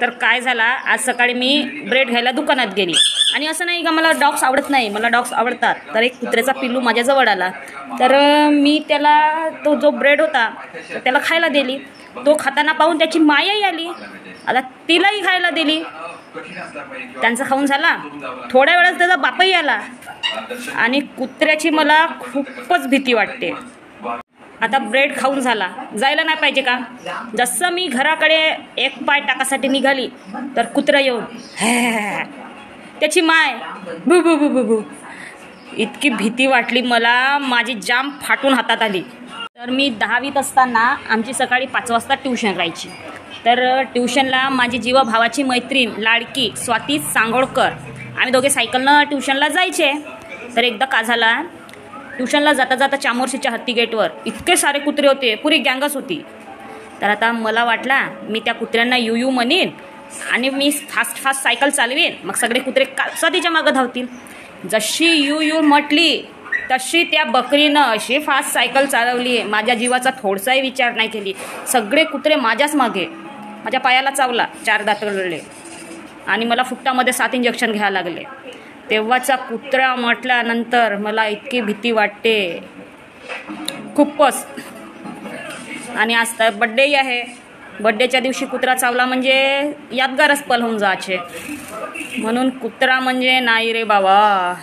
तर काय झाला, आज सकाळी मी ब्रेड घ्यायला दुकानात गेली आणि असं नाही का मला डॉग्स आवडत नाही, मला डॉग्स आवडतात. तर एक कुत्र्याचा पिल्लू माझ्याजवळ आला, तर मी त्याला तो जो ब्रेड होता त्याला खायला दिली. तो खाताना पाहून त्याची मायाही आली, आता तिलाही खायला दिली. त्यांचं खाऊन झाला. थोड्या वेळात त्याचा बापही आला आणि कुत्र्याची मला खूपच भीती वाटते. आता ब्रेड खाऊन झाला, जायला नाही पाहिजे का? जसं मी घराकडे एक पाय टाकासाठी निघाली तर कुत्रं येऊन त्याची माय भू भू भू भू भू. इतकी भीती वाटली मला, माझी जाम फाटून हातात आली. तर मी 10वीत असताना आमची सकाळी 5 वाजता ट्यूशन राहायची. तर ट्यूशनला माझी जीवा भावाची मैत्रीण लाडकी स्वाती सांगोळकर, आम्ही दोघे सायकलनं ट्यूशनला जायचे. तर एकदा का झाला, ट्यूशनला जाता जाता चामोर्शीच्या हत्ती गेटवर इतके सारे कुत्रे होते, पुरी गँगच होती. तर आता मला वाटला मी त्या कुत्र्यांना यू यू म्हणीन आणि मी फास्ट सायकल चालवीन, मग सगळे कुत्रे तिच्या मागं धावतील. जशी यू यू म्हटली तशी त्या बकरीनं अशी फास्ट सायकल चालवली, माझ्या जीवाचा थोडसाही विचार नाही केली. सगळे कुत्रे माझ्याच मागे, माझ्या पायाला चावला, 4 दात गळले आणि मला फुकटामध्ये 7 इंजेक्शन घ्यायला लागले. तेव्हाचा कुत्रा म्हटल्यानंतर मला इतकी भीती वाटते खूपच. आणि आज तर बड्डेही आहे, बड्डेच्या दिवशी कुत्रा चावला म्हणजे यादगारच पल होऊन जायचे. म्हणून कुत्रा म्हणजे नाही रे बाबा.